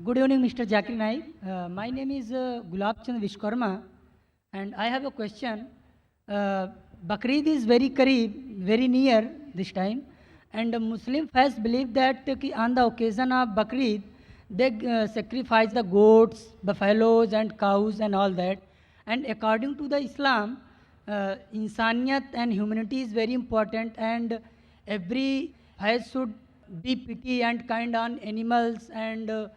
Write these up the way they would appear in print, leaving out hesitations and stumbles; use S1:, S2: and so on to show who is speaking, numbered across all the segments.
S1: Good evening, Mr. Zakir Naik. My name is Gulab Chand Vishkarma, and I have a question. Bakrid is very Kareeb, very near this time, and the Muslim faith believe that on the occasion of Bakrid, they sacrifice the goats, buffaloes, and cows, and all that. And according to the Islam, insaniyat and humanity is very important, and every faith should be pity and kind on animals and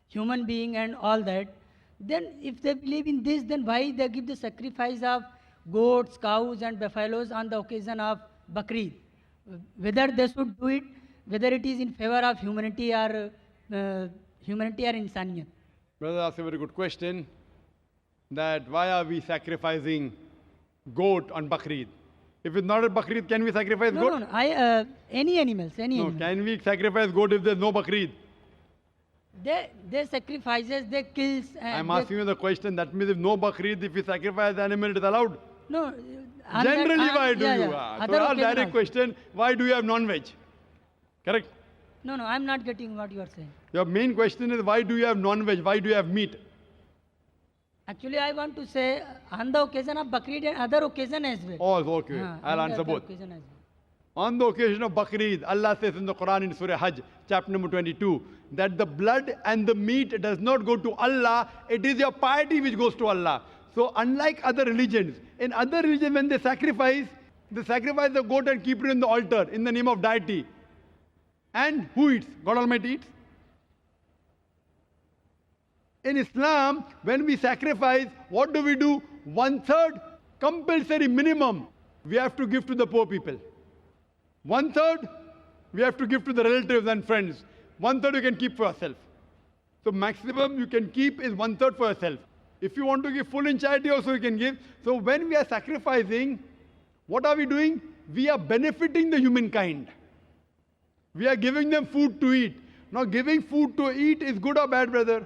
S1: human being and all that. Then if they believe in this, then why they give the sacrifice of goats, cows and buffaloes on the occasion of Bakrid? Whether they should do it, whether it is in favor of humanity or insaniyat.
S2: Brother asked a very good question, that why are we sacrificing goat on Bakrid? If it's not a Bakrid, can we sacrifice
S1: No,
S2: goat?
S1: no, no. Any animals, any
S2: No,
S1: animals.
S2: can we sacrifice goat if there's no Bakrid?
S1: They sacrifices, they kills. And
S2: I'm
S1: they-
S2: asking you the question, that means if no Bakrid, if we sacrifice the animal, it is allowed?
S1: No.
S2: Generally, why do
S1: yeah,
S2: you?
S1: yeah.
S2: So
S1: Other
S2: our
S1: occasion
S2: direct
S1: also.
S2: question, why do you have non-veg? Correct?
S1: No, no, I'm not getting what you are saying.
S2: Your main question is, why do you have non-veg? Why do you have meat?
S1: Actually, I want to say on the occasion of Bakrid and other occasion as well.
S2: Oh, okay. I'll
S1: on the
S2: answer
S1: other
S2: both.
S1: occasion as well.
S2: On the occasion of Bakrid, Allah says in the Quran in Surah Hajj, chapter number 22, that the blood and the meat does not go to Allah, it is your piety which goes to Allah. So unlike other religions, in other religions when they sacrifice the goat and keep it in the altar in the name of deity. And who eats? God Almighty eats. In Islam, when we sacrifice, what do we do? 1/3 compulsory minimum we have to give to the poor people. 1/3 we have to give to the relatives and friends. 1/3 you can keep for yourself. So maximum you can keep is 1/3 for yourself. If you want to give full in charity also you can give. So when we are sacrificing, what are we doing? We are benefiting the humankind. We are giving them food to eat. Now giving food to eat is good or bad, brother?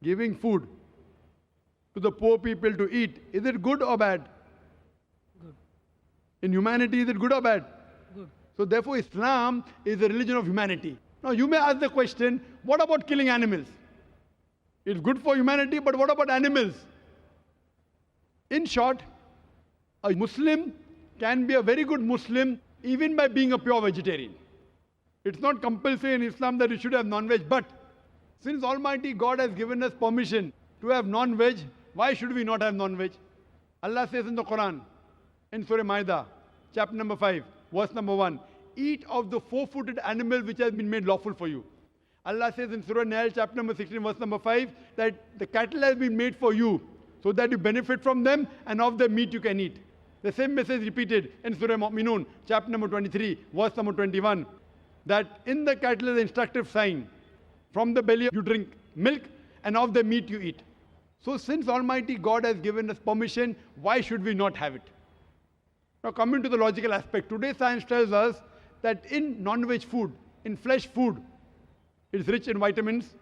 S2: Giving food to the poor people to eat, is it good or bad?
S1: Good.
S2: In humanity, is it good or bad?
S1: Good.
S2: So therefore, Islam is a religion of humanity. Now you may ask the question, what about killing animals? It's good for humanity, but what about animals? In short, a Muslim can be a very good Muslim even by being a pure vegetarian. It's not compulsory in Islam that you should have non-veg, but since Almighty God has given us permission to have non-veg, why should we not have non-veg? Allah says in the Quran, in Surah Ma'idah, chapter number 5, verse number 1, eat of the four-footed animal which has been made lawful for you. Allah says in Surah Nahl, chapter number 16, verse number 5, that the cattle has been made for you, so that you benefit from them, and of the meat you can eat. The same message repeated in Surah Mu'minun, chapter number 23, verse number 21, that in the cattle is an instructive sign, from the belly you drink milk, and of the meat you eat. So since Almighty God has given us permission, why should we not have it? Now coming to the logical aspect, today science tells us that in non-veg food, in flesh food, it is rich in vitamins,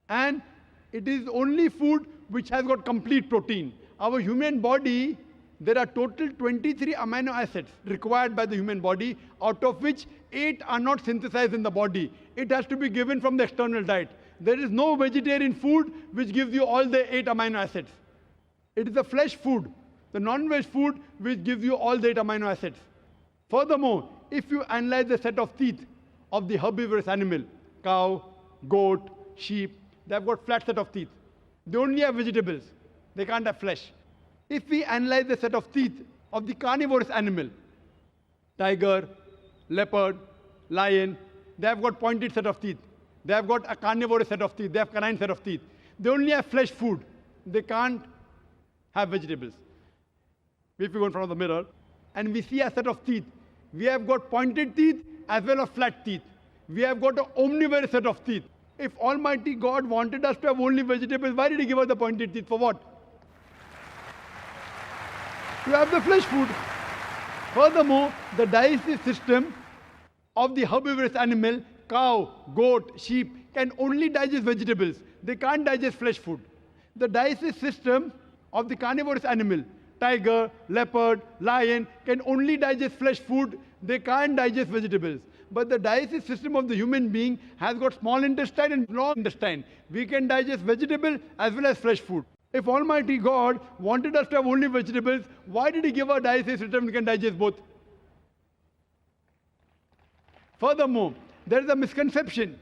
S2: and it is only food which has got complete protein. Our human body, there are total 23 amino acids required by the human body, out of which 8 are not synthesized in the body. It has to be given from the external diet. There is no vegetarian food which gives you all the 8 amino acids. It is the flesh food, the non-veg food, which gives you all the 8 amino acids. Furthermore, if you analyze the set of teeth of the herbivorous animal, cow, goat, sheep, they have got flat set of teeth. They only have vegetables. They can't have flesh. If we analyze the set of teeth of the carnivorous animal, tiger, leopard, lion, they have got pointed set of teeth. They have got a carnivorous set of teeth. They have canine set of teeth. They only have flesh food. They can't have vegetables. If we go in front of the mirror and we see a set of teeth, we have got pointed teeth as well as flat teeth. We have got an omnivorous set of teeth. If Almighty God wanted us to have only vegetables, why did He give us the pointed teeth? For what? To have the flesh food. Furthermore, the digestive system of the herbivorous animal, cow, goat, sheep, can only digest vegetables. They can't digest flesh food. The digestive system of the carnivorous animal, tiger, leopard, lion, can only digest flesh food. They can't digest vegetables. But the digestive system of the human being has got small intestine and long intestine. We can digest vegetable as well as fresh food. If Almighty God wanted us to have only vegetables, why did He give our digestive system we can digest both? Furthermore, there is a misconception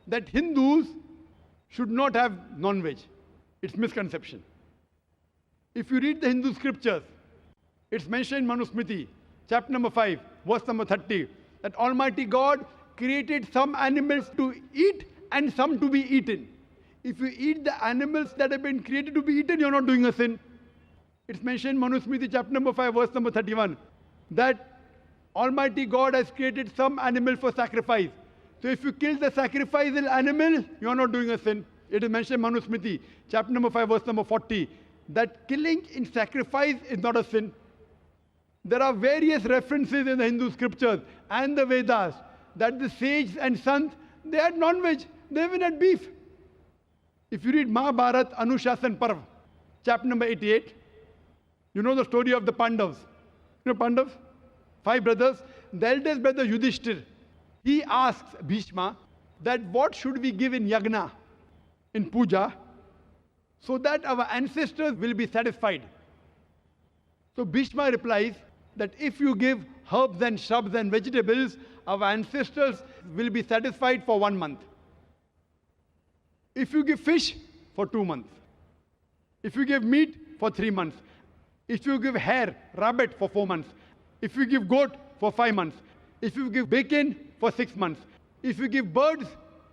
S2: that Hindus should not have non-veg. It's misconception. If you read the Hindu scriptures, it's mentioned in Manusmriti, chapter number 5, verse number 30, that Almighty God created some animals to eat and some to be eaten. If you eat the animals that have been created to be eaten, you're not doing a sin. It's mentioned in Manusmriti, chapter number 5, verse number 31, that Almighty God has created some animal for sacrifice. So if you kill the sacrificial animal, you're not doing a sin. It is mentioned in Manusmriti, chapter number 5, verse number 40, that killing in sacrifice is not a sin. There are various references in the Hindu scriptures and the Vedas that the sages and sons, they had non-veg, they even had beef. If you read Mahabharat Anushasan Parv, chapter number 88, you know the story of the Pandavas. You know Pandavas? 5 brothers. The eldest brother Yudhishthir, he asks Bhishma that what should we give in yagna, in puja, so that our ancestors will be satisfied. So Bhishma replies that if you give herbs and shrubs and vegetables, our ancestors will be satisfied for 1 month. If you give fish, for 2 months. If you give meat, for 3 months. If you give hare, rabbit, for 4 months. If you give goat, for 5 months. If you give bacon, for 6 months. If you give birds,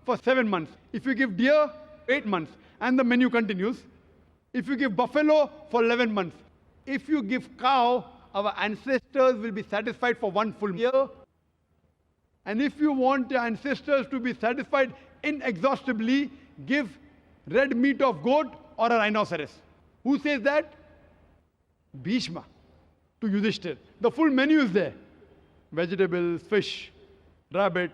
S2: for 7 months. If you give deer, 8 months. And the menu continues. If you give buffalo, for 11 months. If you give cow, our ancestors will be satisfied for 1 full year. And if you want your ancestors to be satisfied inexhaustibly, give red meat of goat or a rhinoceros. Who says that? Bhishma to Yudhishthir. The full menu is there. Vegetables, fish, rabbit,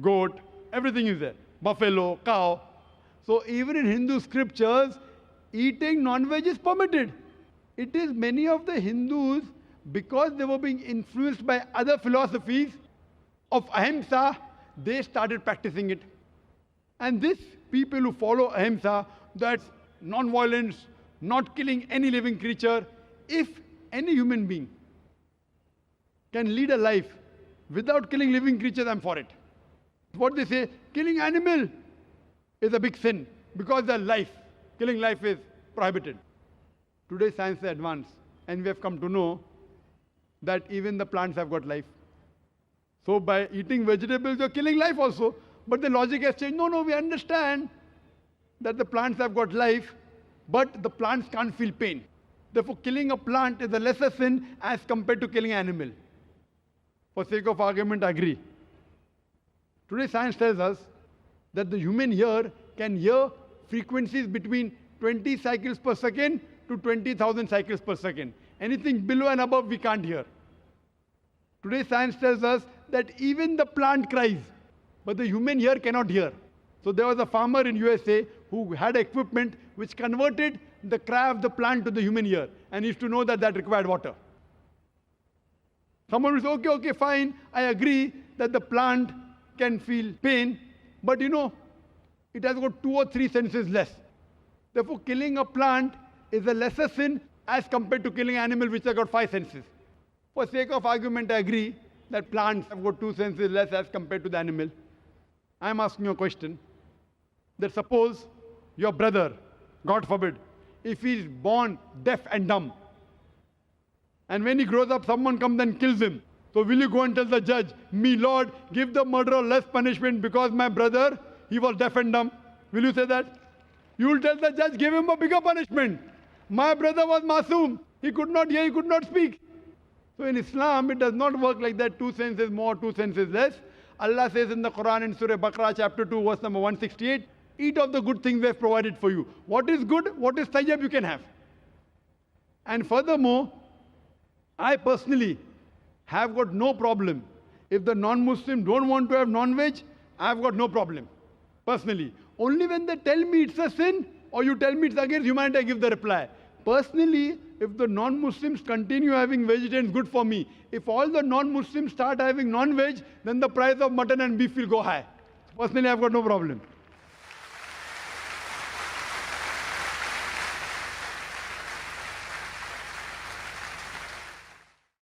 S2: goat, everything is there. Buffalo, cow. So even in Hindu scriptures, eating non-veg is permitted. It is many of the Hindus, because they were being influenced by other philosophies of ahimsa, they started practicing it. And these people who follow ahimsa, that's non-violence, not killing any living creature, if any human being can lead a life without killing living creatures, I'm for it. What they say, killing animal is a big sin because they're life. Killing life is prohibited. Today science is advanced and we have come to know that even the plants have got life. So by eating vegetables, you're killing life also. But the logic has changed. No, we understand that the plants have got life, but the plants can't feel pain. Therefore, killing a plant is a lesser sin as compared to killing an animal. For sake of argument, I agree. Today science tells us that the human ear can hear frequencies between 20 cycles per second to 20,000 cycles per second. Anything below and above we can't hear. Today science tells us that even the plant cries, but the human ear cannot hear. So there was a farmer in USA who had equipment which converted the cry of the plant to the human ear, and he used to know that that required water. Someone will say, okay, fine, I agree that the plant can feel pain, but it has got 2 or 3 senses less. Therefore, killing a plant is a lesser sin as compared to killing an animal which has got 5 senses. For sake of argument, I agree that plants have got 2 senses less as compared to the animal. I am asking you a question. That suppose your brother, God forbid, if he is born deaf and dumb, and when he grows up, someone comes and kills him. So will you go and tell the judge, me Lord, give the murderer less punishment because my brother, he was deaf and dumb? Will you say that? You will tell the judge, give him a bigger punishment. My brother was masoom. He could not hear, he could not speak. So in Islam, it does not work like that. 2 senses more, 2 senses less. Allah says in the Quran in Surah Baqarah chapter 2 verse number 168, eat of the good things we have provided for you. What is good, what is tayyib you can have. And furthermore, I personally have got no problem. If the non-Muslim don't want to have non-veg, I have got no problem. Personally. Only when they tell me it's a sin or you tell me it's against humanity, I give the reply. Personally, if the non-Muslims continue having vegetarians, good for me. If all the non-Muslims start having non-veg, then the price of mutton and beef will go high. Personally, I've got no problem.